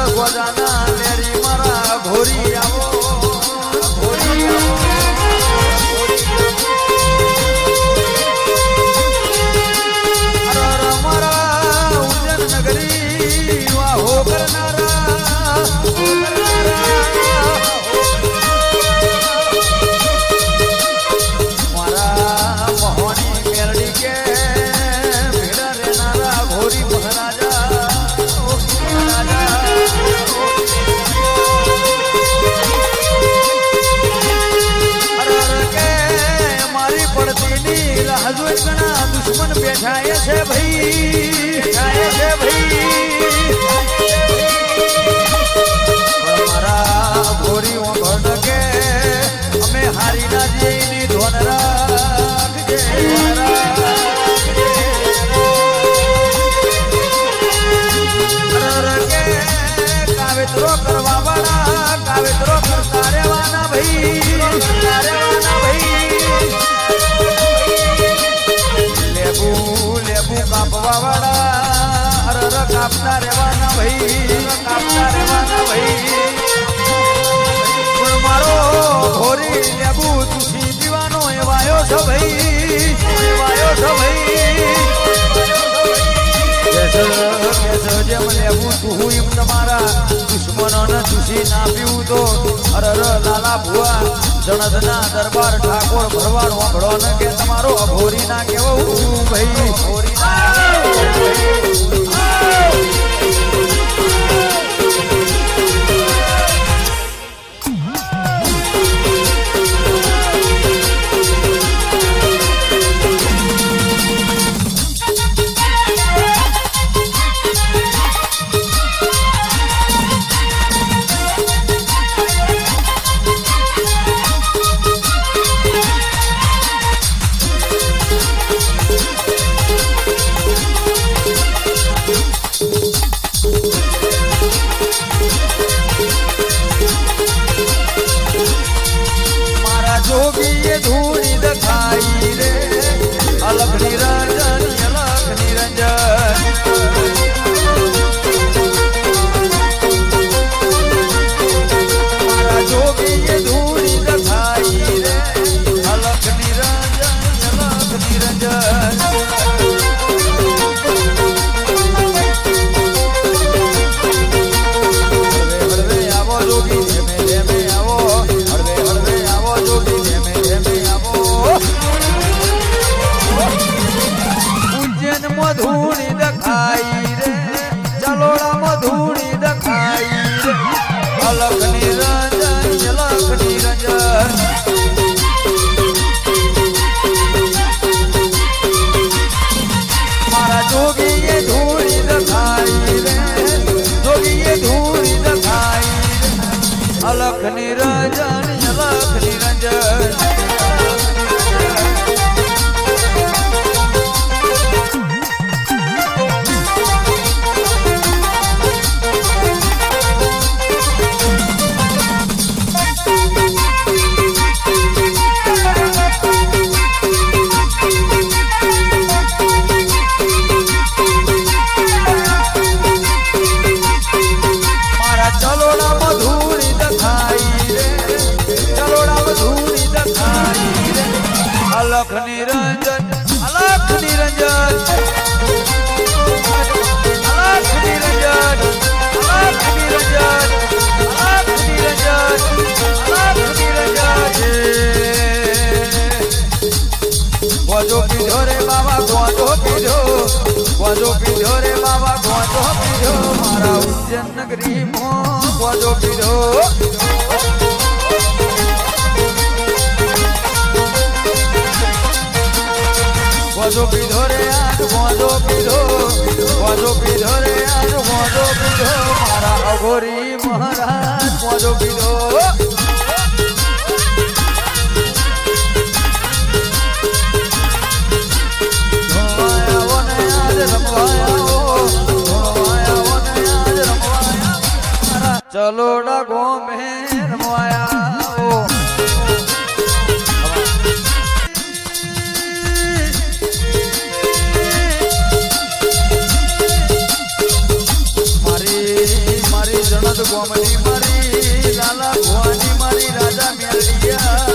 ગોજાના Larry મારા ઘોરી આવો ઘોરી આવો મારા ઉજ્જૈન નગરી વાહો કરનારા મારા મોહની મેરડી કે ભેડા રેનારા ઘોરી મહારાજા ઘણા દુશ્મન બેઠા છે ભાઈ મારા ભોરી ઓભણ કે અમે હારી ના જઈની ધોન રાખજે કાવેતરો કરવા વાળા કાવેતરો કરતા રહેવાના ભાઈ કાપવા વાળા કાપતા રહેવાના ભાઈ મારો ઘોરી લેબુ તુસી દીવાનો એવાયો છો ભાઈ જેમ લેબુ તું એમ તમારા દુશ્મનોને તુસી ના પીવું તો લાલા ભુવા જણદના દરબાર ઠાકોર ભરવાડ વાપડો ને કે તમારો અઘોરી ના કેવું ભાઈ ઘોરી જોગીએ ધૂળી દખાઈ રે અલખ નિરંજન મારા જોગીએ ધૂળી દખાઈ રે અલખ નિરંજન હળવે આવો જોગી ધેમે ધેમે આવો હળવે આવો જોગી ઉજ્જૈન મધુણી દખાઈ રે જલોડા મધુણી દખાઈ રે અલખ નિરંજન મારા જોગીએ ધૂળી દખાઈ રે અલખ નિરંજન અલખ નિરંજન ગોજો પીધો રે બાબા ગોજો પીધો રે બાબા ગોજો પીધો મારા ઉજ્જૈન નગરી માં ગોજો પીધો ગોજો પીધો રે આજ ગોજો પીધો રે આજ ગોજો પીધો મારા અઘોરી મહારાજ ગોજો પીધો ચલો ડગો મેં રમવાયા મારી જણદ ગોમની મારી લાલા ભુવાની મારી રાજા મેલડિયા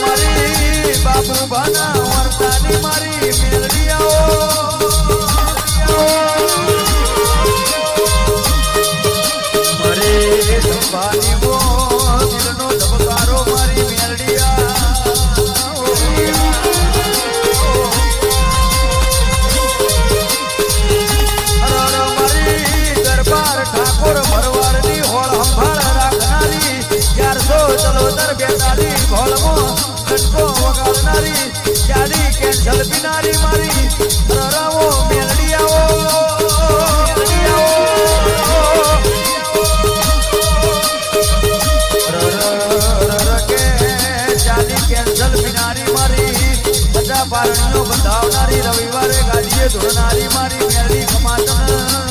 મારી બાબુ બાના વર્તાની મારી મેલડિયાઓ મારી સંભાની બો દિલનો ધબકારો મારી મેલડિયા ઠાકોર ભરવાડની હોળ સંભાળ રાખનારી 414 બેતાલી ભોળમાં કંટકો વગાડનારી ચાલી કેન્સલ પીનારી મારી રરાવો મેલડિયાઓ ચાલી કેન્સલ પીનારી મારી બધા પારણીઓ બંધાવનારી રવિવારે ગાડીએ ધોરનારી મારી મેલડી કમાતન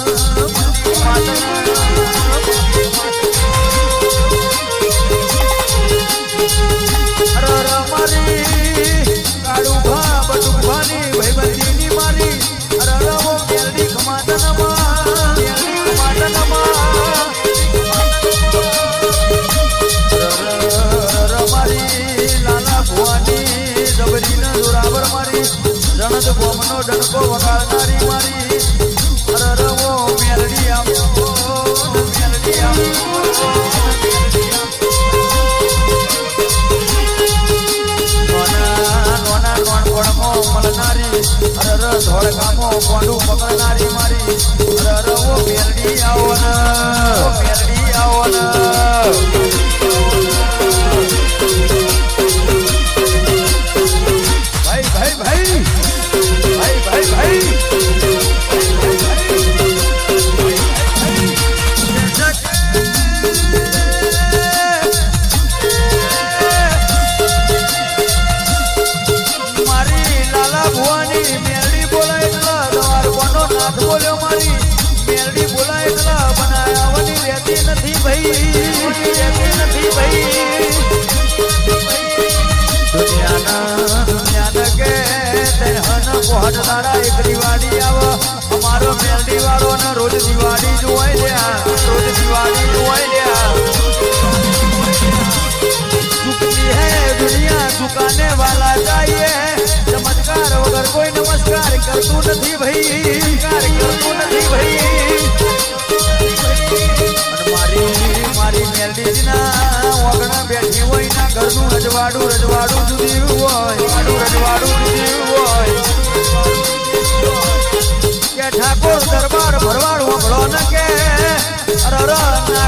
ગોમનો ડણકો વગાડનારી મારી રવો મેલડી આવ્યો મેલડી આવ્યો નોના નોનપણમાં મળનારી ધોળકામો કોંડું પકડનારી મારી રવો મેલડી આવો ને મેલડી આવો ને એક દિવાળી આવો અમારો મેલડી વાળો ને રોજ દિવાળી જોવાય લ્યા રોજ દિવાળી જોવાય લ્યા ચૂકતી હે દુનિયા ચુકાને વાલા જાઈએ ચમત્કાર વગર કોઈ નમસ્કાર કરતું નથી ભાઈ કરતું નથી ભાઈ મારી મેલડીના ઓગણા બેઠી હોય ના ઘરનું રજવાડું જુદી હોય રજવાડું જુદી હોય કે ઠાકોર દરબાર ભરવાડ વગડો ન કે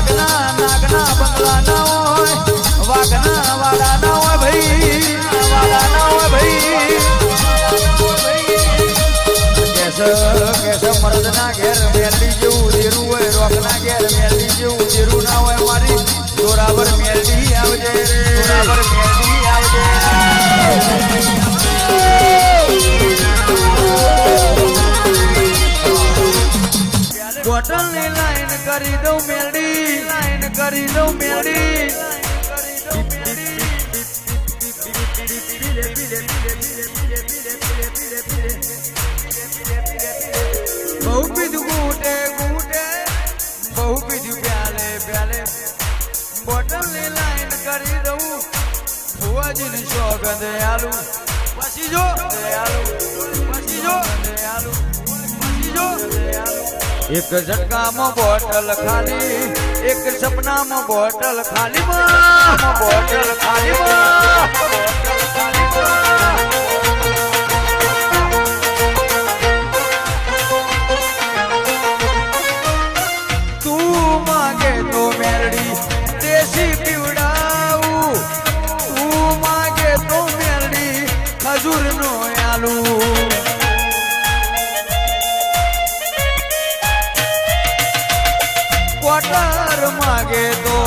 નાગના બંગલા ના હોય વાઘના વાડા ના હોય ભાઈ વાડા ના હોય ભાઈ કેસ મર્દના ઘેર મેલડી જેવું દેરું હોય રોકના ઘેર મેલડી જેવું દેરું ના હોય મારી જોરાબર મેલડી આવજે જોરાબર મેલડી આવજે બોટલની લાઈન કરી દઉં મેલડી લાઈન કરી દઉં મેલડી બહુ પીધું ગુટે ગુટે બહુ પીધું પ્યાલે બોટલની લાઈન કરી દઉં ભુવાજીની સોગંદ આલુ પછી જો પછી જો એક ઝટકામાં બોટલ ખાલી એક સપનામાં બોટલ ખાલી બોટલ ખાલી તું માગે તો મેરડી દેશી પીવડાવું તું માગે તો મેરડી ખજૂર નો આલુ ક્વાર્ટર માગે તો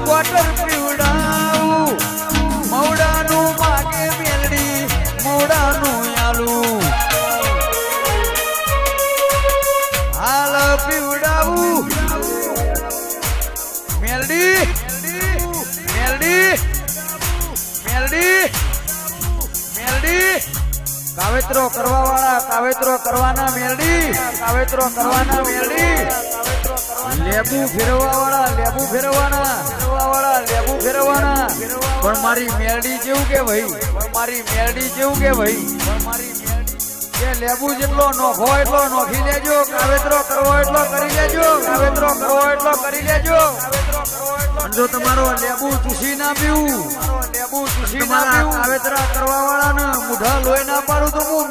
ક્વાર્ટર પીવડાવું મવડાનું માગે મેલડી મવડાનું આલું હાલ પીવડાવું મેલડી મેલડી મેલડી મેલડી કાવેતરો કરવા વાળા, કાવેતરો કરવાના મેલડી, કાવેતરો કરવાના મેલડી, લેબુ ફેરવા વાળા, લેબુ ફેરવાના, ફેરવા વાળા, લેબુ ફેરવાના. પણ મારી મેલડી જેવું કે ભાઈ, પણ મારી મેલડી જેવું કે ભાઈ, પણ મારી મેલડી કે લેબુ જેટલો નોખો એટલો નોખી લેજો, કાવેતરો કરવો એટલો કરી લેજો, કાવેતરો કરવો એટલો કરી લેજો. અને જો તમારો લેબુ ચૂસી ના પીવું, લેબુ ચૂસી ના પીવું, કાવેતરા કરવા વાળાને મુઢા લોહી ના પાડું તો હું